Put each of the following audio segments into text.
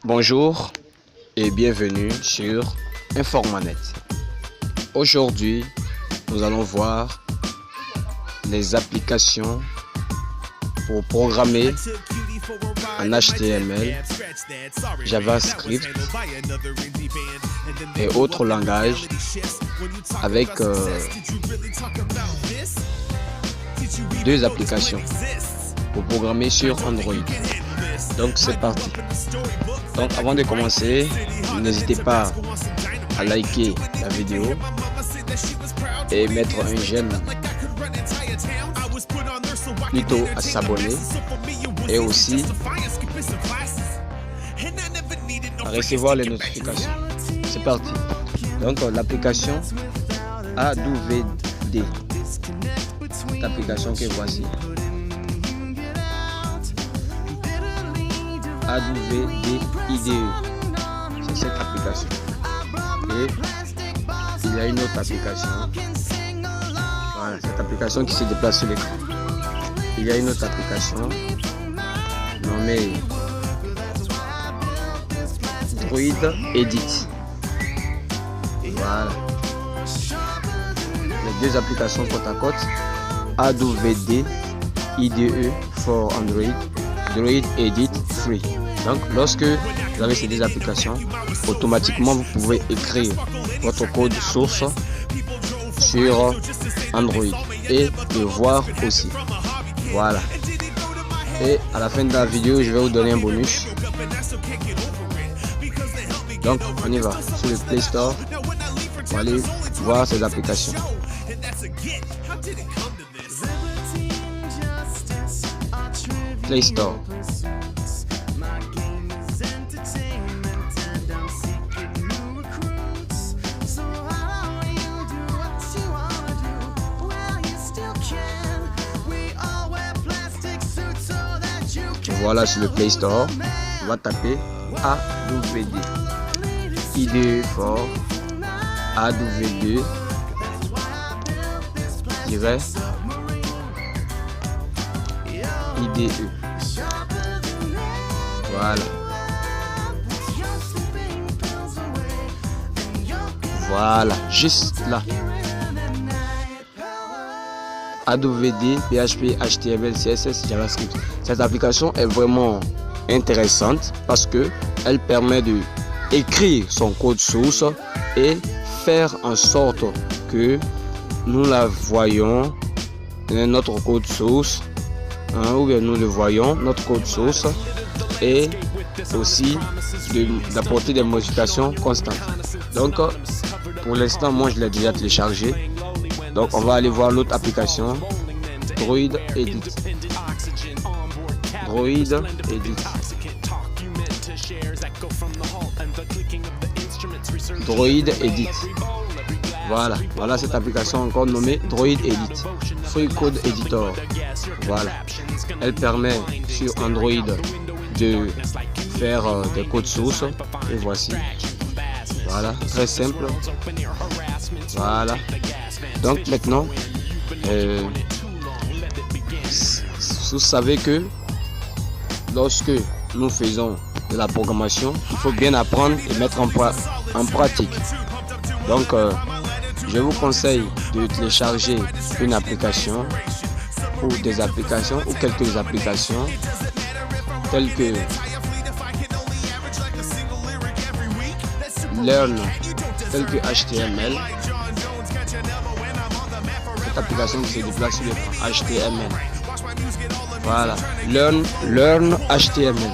Bonjour et bienvenue sur Informanet. Aujourd'hui, nous allons voir les applications pour programmer en HTML, JavaScript et autres langages avec deux applications pour programmer sur Android. Donc c'est parti. Donc avant de commencer, n'hésitez pas à liker la vidéo et mettre un j'aime, plutôt à s'abonner et aussi à recevoir les notifications. C'est parti. Donc l'application AWD, l'application que voici. AWD IDE, c'est cette application. Et il y a une autre application. Voilà, cette application qui se déplace sur l'écran. Il y a une autre application nommée Droid Edit. Voilà. Les deux applications côte à côte. AWD IDE for Android, Droid Edit Free. Donc lorsque vous avez ces deux applications, automatiquement vous pouvez écrire votre code source sur Android et le voir aussi. Voilà. Et à la fin de la vidéo, je vais vous donner un bonus. Donc on y va sur le Play Store pour aller voir ces applications. Play Store. Voilà, sur le Play Store, on va taper AWD IDE for AWD IDE. Voilà. Voilà, juste là. AWD, PHP, HTML, CSS, JavaScript. Cette application est vraiment intéressante parce que elle permet de écrire son code source et faire en sorte que nous la voyons, notre code source, ou bien nous le voyons, notre code source, et aussi d'apporter des modifications constantes. Donc pour l'instant, moi je l'ai déjà téléchargé. Donc on va aller voir l'autre application, Droid Edit. Droid Edit. Droid Edit. Voilà, voilà cette application encore nommée Droid Edit. Free Code Editor. Voilà. Elle permet sur Android de faire des codes sources. Et voici. Voilà, très simple. Voilà. Donc maintenant, vous savez que lorsque nous faisons de la programmation, il faut bien apprendre et mettre en pratique. Donc je vous conseille de télécharger une application ou des applications ou quelques applications telles que Learn, telles que HTML. Cette application qui se déplace sur l'écran, HTML. Voilà, Learn HTML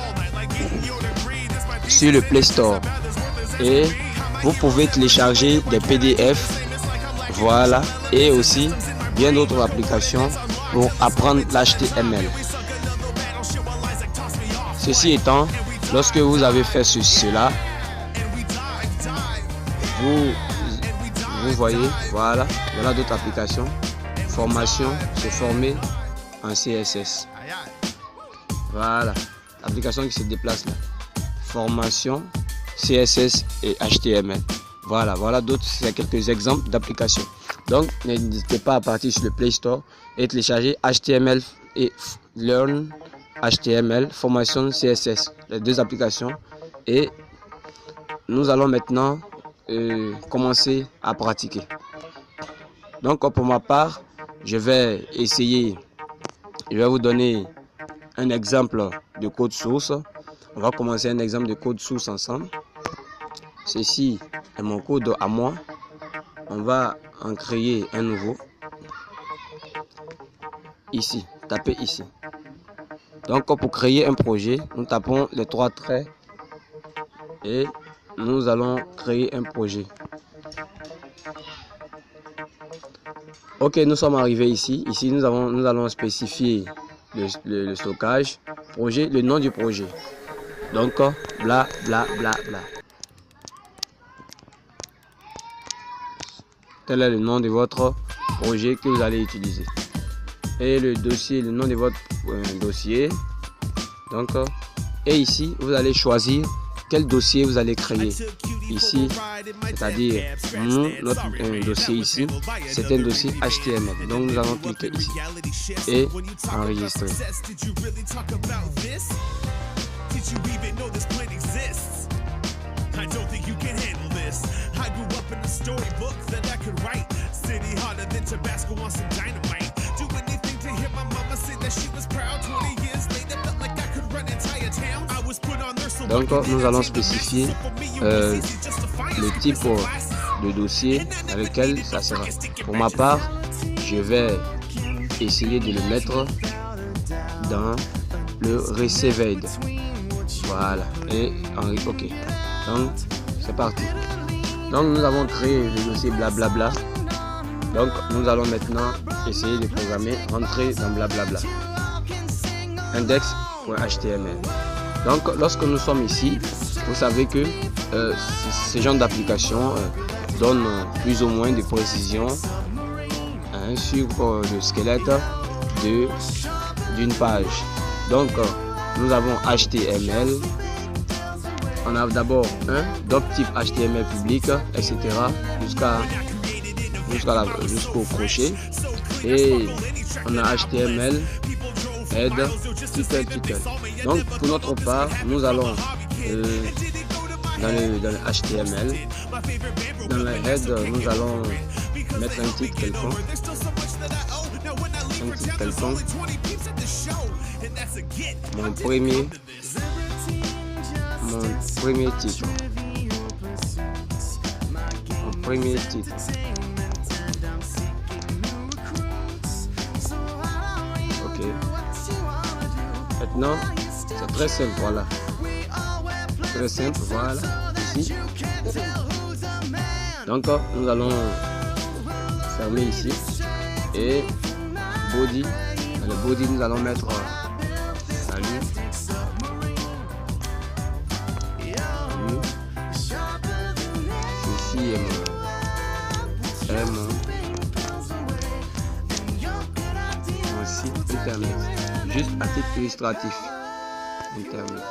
sur le Play Store. Et vous pouvez télécharger des PDF. Voilà, et aussi bien d'autres applications pour apprendre l'HTML. Ceci étant, lorsque vous avez fait cela, vous voyez, voilà d'autres applications. Formation, se former en CSS. Voilà, l'application qui se déplace là. formation CSS et HTML. Voilà d'autres, c'est quelques exemples d'applications. Donc n'hésitez pas à partir sur le Play Store et télécharger HTML et Learn HTML, formation CSS, les deux applications. Et nous allons maintenant commencer à pratiquer. Donc pour ma part, je vais vous donner un exemple de code source. On va commencer un exemple de code source ensemble. Ceci est mon code à moi. On va en créer un nouveau. Ici, tapez ici. Donc pour créer un projet, nous tapons les 3 traits et nous allons créer un projet. Ok, nous sommes arrivés ici. Ici, nous allons spécifier le stockage, projet, le nom du projet. Donc, bla bla bla bla. Tel est le nom de votre projet que vous allez utiliser. Et le dossier, le nom de votre dossier. Donc, et ici, vous allez choisir quel dossier vous allez créer. Ici, c'est-à-dire notre dossier ici, c'est un dossier HTML. Donc, nous allons cliquer ici et enregistrer. Donc nous allons spécifier le type de dossier avec lequel ça sera. Pour ma part, je vais essayer de le mettre dans le received. Voilà. Et ok. Donc c'est parti. Donc nous avons créé le dossier blablabla. Donc nous allons maintenant essayer de programmer, rentrer dans blablabla. Index.html. Donc lorsque nous sommes ici, vous savez que ce genre d'application donne plus ou moins de précision sur le squelette d'une page. Donc nous avons HTML. On a d'abord type HTML public, etc. jusqu'au crochet. Et on a HTML, head, title. Donc pour notre part, nous allons dans le HTML. Dans le head, nous allons mettre un titre quelconque. Mon premier titre. Ok. Maintenant, c'est très simple, voilà. Très simple, voilà. Ici. Donc, nous allons fermer ici. Et body. Dans le body, nous allons mettre salut. Ceci est mon site internet. Juste à titre illustratif. Internet.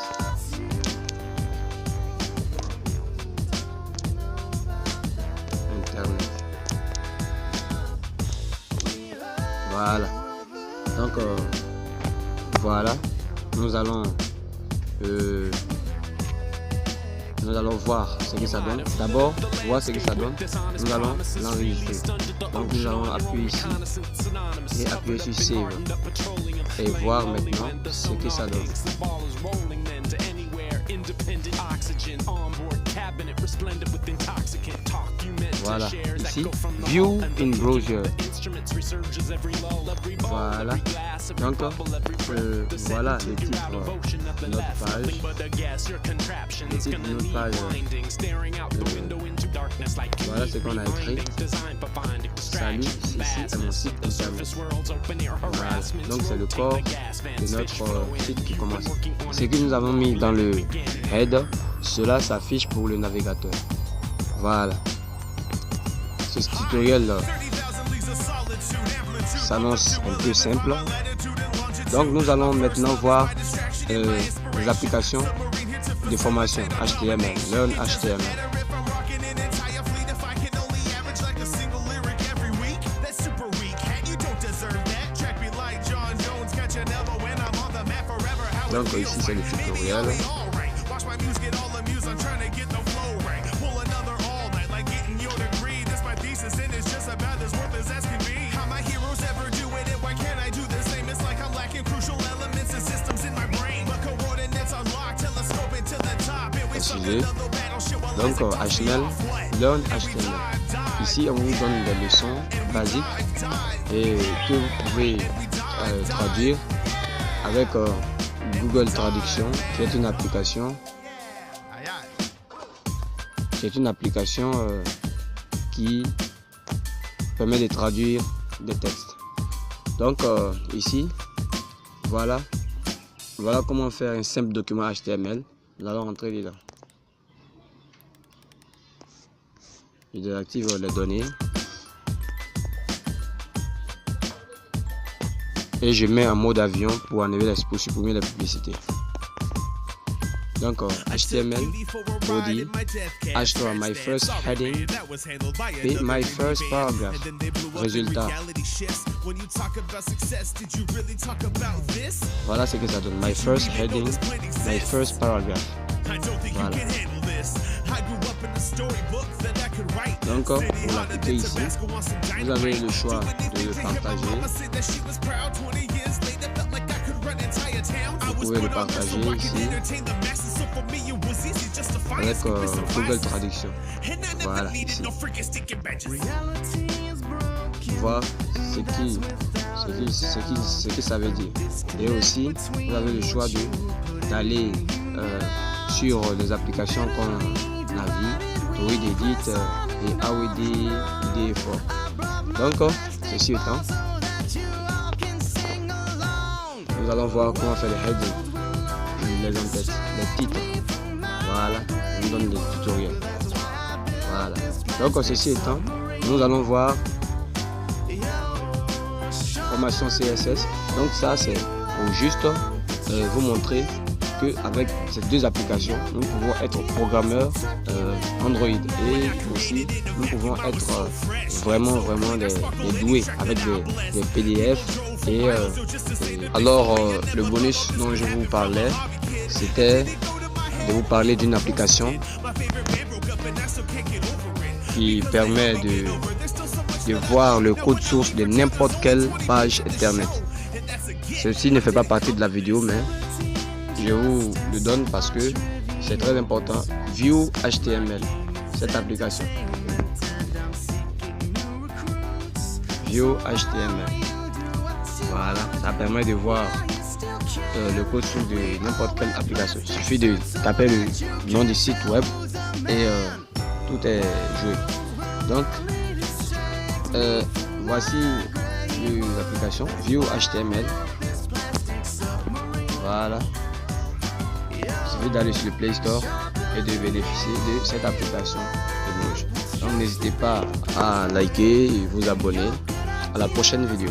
Voilà. Donc voilà. Nous allons voir ce que ça donne. D'abord, voir ce que ça donne. Nous allons l'enregistrer. Donc nous allons appuyer ici et appuyer sur Save et voir maintenant ce que ça donne. Voilà, ici, View in Browser. Voilà, donc voilà le titre de notre page. Le titre de notre page. Voilà ce qu'on a écrit. Salut, ceci est mon site internet. Voilà, donc c'est le corps de notre site qui commence. Ce que nous avons mis dans le head, cela s'affiche pour le navigateur. Voilà. Ce tutoriel s'annonce un peu simple. Donc nous allons maintenant voir les applications de formation HTML, Learn HTML. Donc ici c'est le tutoriel. Donc HTML, Learn HTML. Ici on vous donne des leçons basiques et que vous pouvez traduire avec Google Traduction, qui est une application qui permet de traduire des textes. Donc ici, voilà comment faire un simple document HTML. Nous allons rentrer dedans. Je désactive les données et je mets en mode avion pour supprimer les publicités. Donc HTML, body, H3, my first heading, et my first paragraph. Résultat. Voilà ce que ça donne. My first heading, my first paragraph. Voilà. Donc pour l'appliquer ici, vous avez le choix de le partager. Vous pouvez le partager ici avec Google Traduction. Voilà, ici. Voir ce que ça veut dire. Et aussi, vous avez le choix d'aller sur les applications qu'on a vues, Droid Edit et AOD IDE4. Donc, ceci étant, nous allons voir comment faire les headings, les en-têtes, les titres. Voilà, on nous donne des tutoriels. Voilà. Donc, ceci étant, nous allons voir formation CSS. Donc, ça, c'est pour juste vous montrer qu'avec ces deux applications, nous pouvons être programmeurs Android et aussi nous pouvons être vraiment des doués avec des PDF. Et alors le bonus dont je vous parlais, c'était de vous parler d'une application qui permet de voir le code source de n'importe quelle page internet. Ceci ne fait pas partie de la vidéo, mais je vous le donne parce que c'est très important. View HTML, cette application. View HTML. Voilà, ça permet de voir le code source de n'importe quelle application. Il suffit de taper le nom du site web et tout est joué. Donc, voici l'application View HTML. Voilà. Il suffit d'aller sur le Play Store et de bénéficier de cette application de Mooj. Donc, n'hésitez pas à liker et vous abonner. À la prochaine vidéo.